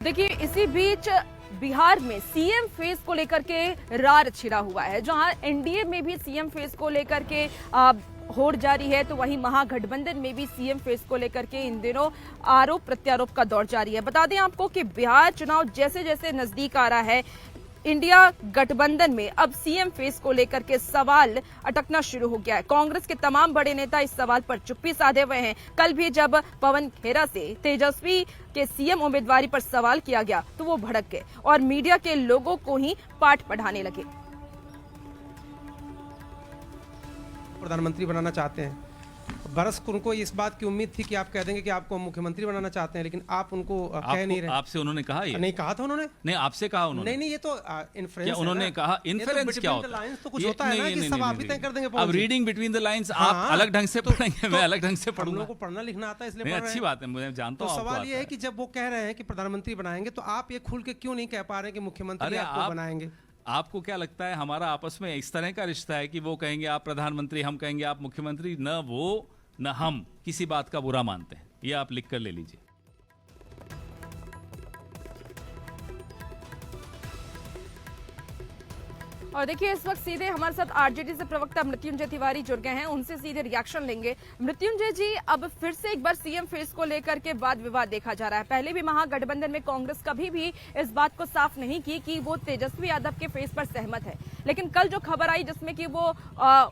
देखिए, इसी बीच बिहार में सीएम फेस को लेकर के रार छिड़ा हुआ है। जहां एनडीए में भी सीएम फेस को लेकर के होड़ जारी है, तो वहीं महागठबंधन में भी सीएम फेस को लेकर के इन दिनों आरोप प्रत्यारोप का दौर जारी है। बता दें आपको कि बिहार चुनाव जैसे जैसे नजदीक आ रहा है, इंडिया गठबंधन में अब सीएम फेस को लेकर के सवाल अटकना शुरू हो गया है। कांग्रेस के तमाम बड़े नेता इस सवाल पर चुप्पी साधे हुए हैं। कल भी जब पवन खेरा से तेजस्वी के सीएम उम्मीदवारी पर सवाल किया गया तो वो भड़क गए और मीडिया के लोगों को ही पाठ पढ़ाने लगे। प्रधानमंत्री बनाना चाहते हैं। बरस उनको इस बात की उम्मीद थी कि आप कह देंगे कि आपको मुख्यमंत्री बनाना चाहते हैं, लेकिन आप उनको कह नहीं रहे। आपसे उन्होंने कहा ये? नहीं कहा था उन्होंने। नहीं, आपसे कहा उन्होंने? नहीं, ये तो इन्फ्लुएंस है। उन्होंने कहा इन्फ्लुएंस क्या होता है? तो कुछ होता है ना कि सब आप ही तय कर देंगे। अब रीडिंग बिटवीन द लाइंस आप अलग ढंग से पढ़ेंगे, मैं अलग ढंग से पढ़ूंगा। हम लोगों को पढ़ना लिखना आता है, इसलिए अच्छी बात है, मुझे जानता हूं। सवाल ये है कि जब वो कह रहे हैं कि प्रधानमंत्री बनाएंगे, तो आप ये खुल के क्यों नहीं कह पा रहे हैं कि मुख्यमंत्री आपको बनाएंगे? आपको क्या लगता है हमारा आपस में इस तरह का रिश्ता है कि वो कहेंगे आप प्रधानमंत्री, हम कहेंगे आप मुख्यमंत्री, न वो न हम किसी बात का बुरा मानते हैं? ये आप लिख कर ले लीजिए। और देखिए, इस वक्त सीधे हमारे साथ आरजेडी से प्रवक्ता मृत्युंजय तिवारी जुड़ गए हैं, उनसे सीधे रिएक्शन लेंगे। मृत्युंजय जी, अब फिर से एक बार सीएम फेस को लेकर के वाद विवाद देखा जा रहा है। पहले भी महागठबंधन में कांग्रेस कभी भी इस बात को साफ नहीं की कि वो तेजस्वी यादव के फेस पर सहमत है, लेकिन कल जो खबर आई जिसमें कि वो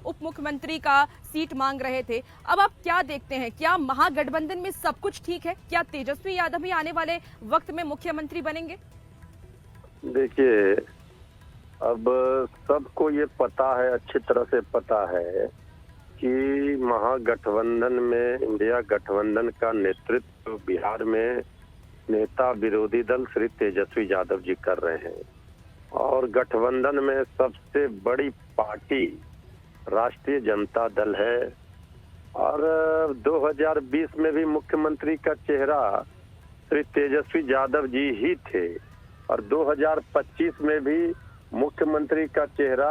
उप मुख्यमंत्री का सीट मांग रहे थे, अब आप क्या देखते हैं? क्या महागठबंधन में सब कुछ ठीक है? क्या तेजस्वी यादव भी आने वाले वक्त में मुख्यमंत्री बनेंगे? देखिए, अब सबको ये पता है, अच्छी तरह से पता है कि महागठबंधन में इंडिया गठबंधन का नेतृत्व बिहार में नेता विरोधी दल श्री तेजस्वी यादव जी कर रहे हैं। और गठबंधन में सबसे बड़ी पार्टी राष्ट्रीय जनता दल है। और 2020 में भी मुख्यमंत्री का चेहरा श्री तेजस्वी यादव जी ही थे, और 2025 में भी मुख्यमंत्री का चेहरा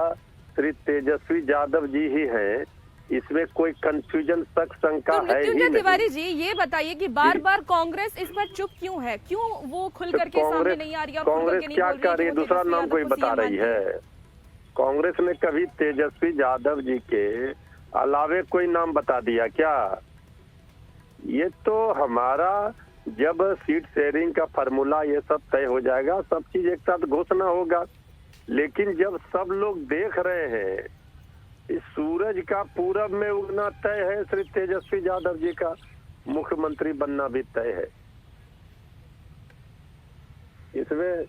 श्री तेजस्वी यादव जी ही हैं। इसमें कोई कंफ्यूजन, शक, शंका है ही नहीं। तिवारी जी, ये बताइए कि बार बार कांग्रेस इस पर चुप क्यों है? क्यों वो खुल करके सामने नहीं आ रही? कांग्रेस क्या कर रही है? दूसरा नाम कोई बता रही है? कांग्रेस ने कभी तेजस्वी यादव जी के अलावे कोई नाम बता दिया क्या? ये तो हमारा जब सीट शेयरिंग का फार्मूला ये सब तय हो जाएगा, सब चीज एक साथ घोषणा होगा। लेकिन जब सब लोग देख रहे हैं, इस सूरज का पूरब में उगना तय है, श्री तेजस्वी यादव जी का मुख्यमंत्री बनना भी तय है। इसमें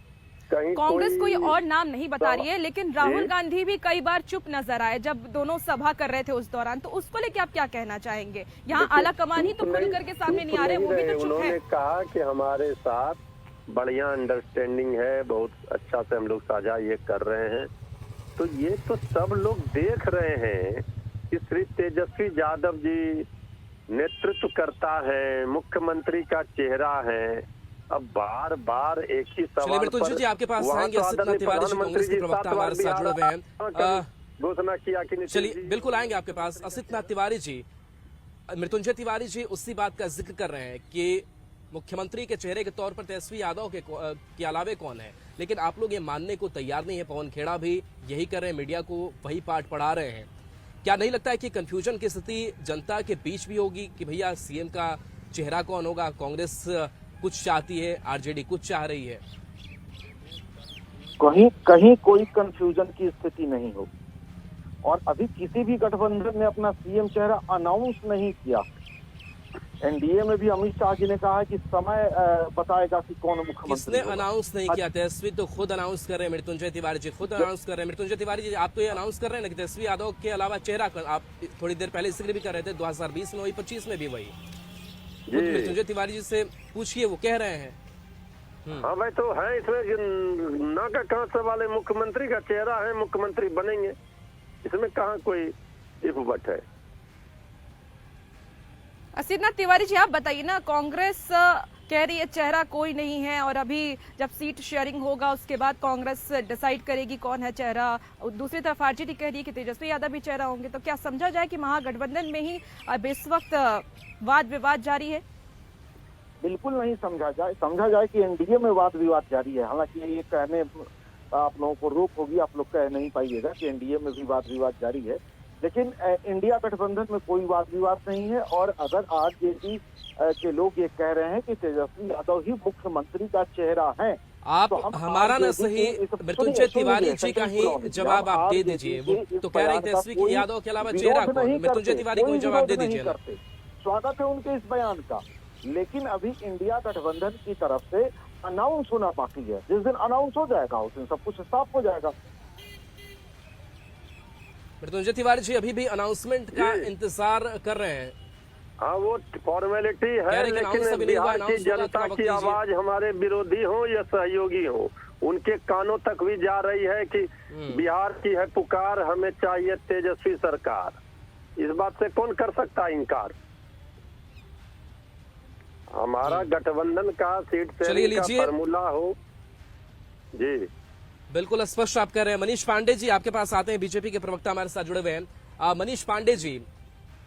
कहीं कांग्रेस कोई और नाम नहीं बता रही है, लेकिन राहुल गांधी भी कई बार चुप नजर आए जब दोनों सभा कर रहे थे उस दौरान। तो उसको लेके आप क्या कहना चाहेंगे? यहाँ आला कमान ही तो खुल करके सामने नहीं आ रहे, वो भी तो चुप है। उन्होंने कहा कि हमारे साथ बढ़िया अंडरस्टैंडिंग है, बहुत अच्छा से हम लोग साझा ये कर रहे हैं। तो ये तो सब लोग देख रहे हैं कि श्री तेजस्वी यादव जी नेतृत्व करता है, मुख्यमंत्री का चेहरा है। अब बार बार एक ही सवाल पर जी आपके पास आएंगे। प्रधानमंत्री जी हमारे साथ जुड़े हुए हैं, घोषणा किया कि नहीं? चलिए बिल्कुल आएंगे आपके पास। असित नाथ तिवारी जी, मृत्युंजय तिवारी जी उसी बात का जिक्र कर रहे हैं कि मुख्यमंत्री के चेहरे के तौर पर तेजस्वी यादव के अलावे कौन है, लेकिन आप लोग ये मानने को तैयार नहीं है। पवन खेड़ा भी यही कर रहे हैं, मीडिया को वही पाठ पढ़ा रहे हैं। क्या नहीं लगता है कि कंफ्यूजन की स्थिति जनता के बीच भी होगी कि भैया सीएम का चेहरा कौन होगा? कांग्रेस कुछ चाहती है, आरजेडी कुछ चाह रही है। कहीं कोई कंफ्यूजन की स्थिति नहीं होगी, और अभी किसी भी गठबंधन ने अपना सीएम चेहरा अनाउंस नहीं किया। एनडीए में भी अमित शाह जी ने कहा है कि समय बताएगा कि कौन मुख्यमंत्री। किसने अनाउंस नहीं किया? तेजस्वी तो खुद अनाउंस कर रहे हैं, मृत्युंजय तिवारी जी खुद अनाउंस कर रहे हैं। मृत्युंजय तिवारी जी, आप तो ये अनाउंस कर रहे हैं ना कि तेजस्वी यादव के अलावा चेहरा आप थोड़ी देर पहले जिक्र भी कर रहे थे, 2020 में वही, 25 में भी वही। मृत्युंजय तिवारी जी से पूछिए, वो कह रहे हैं। हाँ भाई, तो है इसमें ना का कहाँ सवाल है? मुख्यमंत्री का चेहरा है, मुख्यमंत्री बनेंगे, इसमें कहाँ कोई इफ बट है? असित तिवारी जी, आप बताइए ना, कांग्रेस कह रही है चेहरा कोई नहीं है, और अभी जब सीट शेयरिंग होगा उसके बाद कांग्रेस डिसाइड करेगी कौन है चेहरा। दूसरी तरफ आरजेडी कह रही है कि तेजस्वी यादव भी चेहरा होंगे। तो क्या समझा जाए कि महागठबंधन में ही अब इस वक्त वाद विवाद जारी है? बिल्कुल नहीं समझा जाए कि एनडीए में वाद विवाद जारी है। हालांकि ये कहने आप लोगों को रोक होगी, आप लोग कह नहीं पाइएगा कि एनडीए में भी वाद विवाद जारी है, लेकिन इंडिया गठबंधन में कोई वाद विवाद नहीं है। और अगर आरजेडी के लोग ये कह रहे हैं कि तेजस्वी यादव ही मुख्यमंत्री का चेहरा है, आप तो हम हमारा न आरजेडी सही के इस- मृत्युंजय सुनिए, तिवारी जी का ही सुनिए, जवाब आप दे आरजेडी दीजिए। के वो इस तो कह रहे हैं बयान का तेजस्वी कोई यादव के अलावा विरोध चेहरा कौन? नहीं मृत्युंजय करते, तिवारी को कोई ही जवाब दे विरोध नहीं दीजिए ना। करते। स्वागत है उनके इस बयान का, लेकिन अभी इंडिया गठबंधन की तरफ से अनाउंस होना बाकी है। जिस दिन अनाउंस हो जाएगा उस दिन सब कुछ साफ हो जाएगा। मृत्युंजय तिवारी जी अभी भी अनाउंसमेंट का इंतजार कर रहे हैं। हाँ, वो फॉर्मेलिटी कह है, रहे हैं कि announce लेकिन अभी नहीं हुआ, बिहार की announce होगा तो जनता आप की कीजिए। आवाज हमारे विरोधी हो या सहयोगी हो, उनके कानों तक भी जा रही है कि बिहार की है पुकार, हमें चाहिए तेजस्वी सरकार। इस बात से कौन कर सकता है इनकार? हमारा गठबंधन का सीट चलिए शेयरिंग का लीजिए। फार्मूला हो जी। बिल्कुल स्पष्ट आप कह रहे हैं। मनीष पांडे जी आपके पास आते हैं, बीजेपी के प्रवक्ता हमारे साथ जुड़े हुए हैं। मनीष पांडे जी,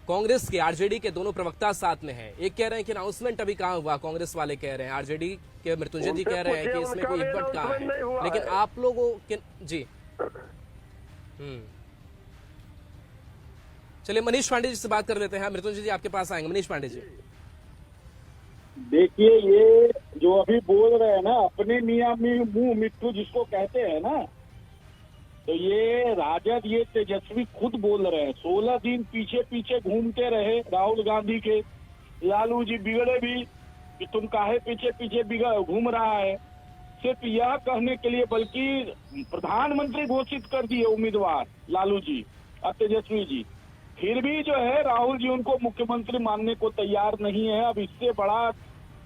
कांग्रेस के आरजेडी के दोनों प्रवक्ता साथ में हैं। एक कह रहे हैं कि अनाउंसमेंट अभी कहाँ हुआ, कांग्रेस वाले कह रहे हैं, आरजेडी के मृत्युंजय जी कह रहे हैं कि इसमें कोई इवेंट कहाँ है, लेकिन आप लोगों के जी चलिए मनीष पांडे जी से बात कर लेते हैं। मृत्युंजय जी आपके पास आएंगे। मनीष पांडे जी, देखिए, ये जो अभी बोल रहे हैं ना, अपने मियाँ मुंह मिट्टू जिसको कहते हैं ना, तो ये राजद, ये तेजस्वी खुद बोल रहे हैं। 16 दिन पीछे पीछे घूमते रहे राहुल गांधी के। लालू जी बिगड़े भी कि तुम काहे पीछे पीछे घूम रहा है, सिर्फ यह कहने के लिए, बल्कि प्रधानमंत्री घोषित कर दिए उम्मीदवार लालू जी और तेजस्वी जी। फिर भी जो है राहुल जी उनको मुख्यमंत्री मानने को तैयार नहीं है। अब इससे बड़ा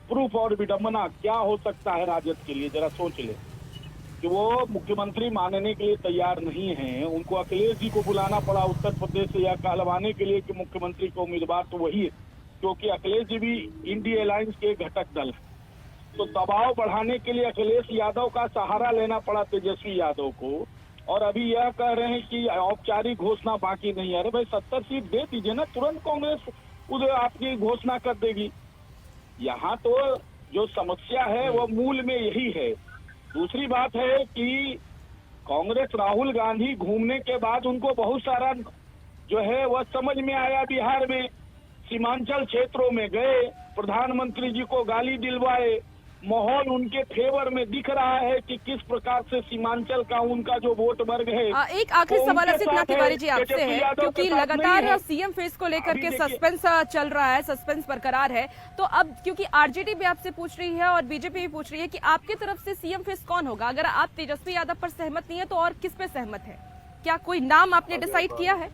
प्रूफ और विडंबना क्या हो सकता है राजद के लिए? जरा सोच ले कि वो मुख्यमंत्री मानने के लिए तैयार नहीं है। उनको अखिलेश जी को बुलाना पड़ा उत्तर प्रदेश से यह कहलवाने के लिए कि मुख्यमंत्री का उम्मीदवार तो वही है, क्योंकि अखिलेश जी भी इंडिया अलायंस के घटक दल है। तो दबाव बढ़ाने के लिए अखिलेश यादव का सहारा लेना पड़ा तेजस्वी यादव को। और अभी यह कह रहे हैं कि औपचारिक घोषणा बाकी नहीं है। अरे भाई 70 सीट दे दीजिए ना, तुरंत कांग्रेस उधर आपकी घोषणा कर देगी। यहाँ तो जो समस्या है वो मूल में यही है। दूसरी बात है कि कांग्रेस राहुल गांधी घूमने के बाद उनको बहुत सारा जो है वह समझ में आया। बिहार में सीमांचल क्षेत्रों में गए, प्रधानमंत्री जी को गाली दिलवाए, माहौल उनके फेवर में दिख रहा है कि किस प्रकार से सीमांचल का उनका जो वोट वर्ग है। एक आखिरी सवाल असित तिवारी जी आपसे है, क्योंकि लगातार सीएम फेस को लेकर के सस्पेंस चल रहा है, सस्पेंस बरकरार है, तो अब क्योंकि आरजेडी भी आपसे पूछ रही है और बीजेपी भी पूछ रही है कि आपकी तरफ से सीएम फेस कौन होगा? अगर आप तेजस्वी यादव पर सहमत नहीं है तो और किस पे सहमत है? क्या कोई नाम आपने डिसाइड किया है?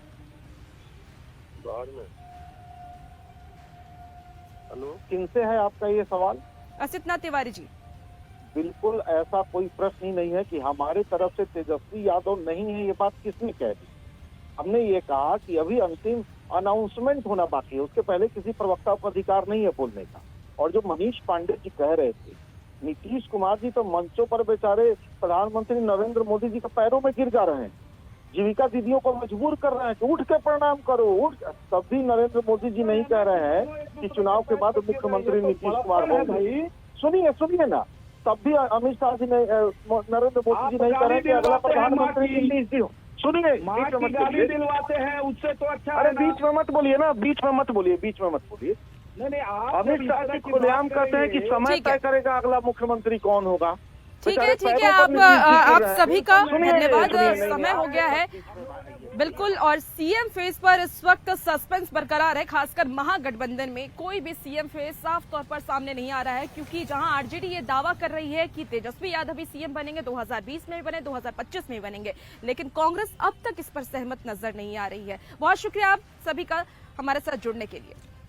किनसे है आपका ये सवाल? असित तिवारी जी, बिल्कुल ऐसा कोई प्रश्न ही नहीं है कि हमारे तरफ से तेजस्वी यादव नहीं है। ये बात किसने कह दी? हमने ये कहा कि अभी अंतिम अनाउंसमेंट होना बाकी है, उसके पहले किसी प्रवक्ता को अधिकार नहीं है बोलने का। और जो मनीष पांडे जी कह रहे थे, नीतीश कुमार जी तो मंचों पर बेचारे प्रधानमंत्री नरेंद्र मोदी जी के पैरों में गिर जा रहे हैं, जीविका दीदियों को मजबूर कर रहे हैं कि उठ के प्रणाम करो, उठ। तब भी नरेंद्र मोदी जी नहीं कह रहे हैं कि चुनाव के बाद मुख्यमंत्री नीतीश कुमार होंगे। सुनिए ना, तब भी अमित शाह जी ने, नरेंद्र मोदी जी नहीं कह रहे कि अगला प्रधानमंत्री नीतीश जी हो। सुनिए, बीच में मत बोलिए, दिलवाते हैं उससे तो अच्छा। अरे बीच में मत बोलिए ना, बीच में मत बोलिए। नहीं, अमित शाह जी खुलेआम कहते हैं कि समय ठीक है। तय करेगा अगला मुख्यमंत्री कौन होगा। ठीक है, बेचारे ठीक है। पैरों पर नीतीश जी आप गिर रहे हैं। सभी का सुनिए, धन्यवाद। सुनिए, समय हो गया है बिल्कुल। और सीएम फेस पर इस वक्त सस्पेंस बरकरार है, खासकर महागठबंधन में कोई भी सीएम फेस साफ तौर पर सामने नहीं आ रहा है, क्योंकि जहां आरजेडी ये दावा कर रही है कि तेजस्वी यादव ही सीएम बनेंगे, 2020 में भी बने, 2025 में भी बनेंगे, लेकिन कांग्रेस अब तक इस पर सहमत नजर नहीं आ रही है। बहुत शुक्रिया आप सभी का हमारे साथ जुड़ने के लिए।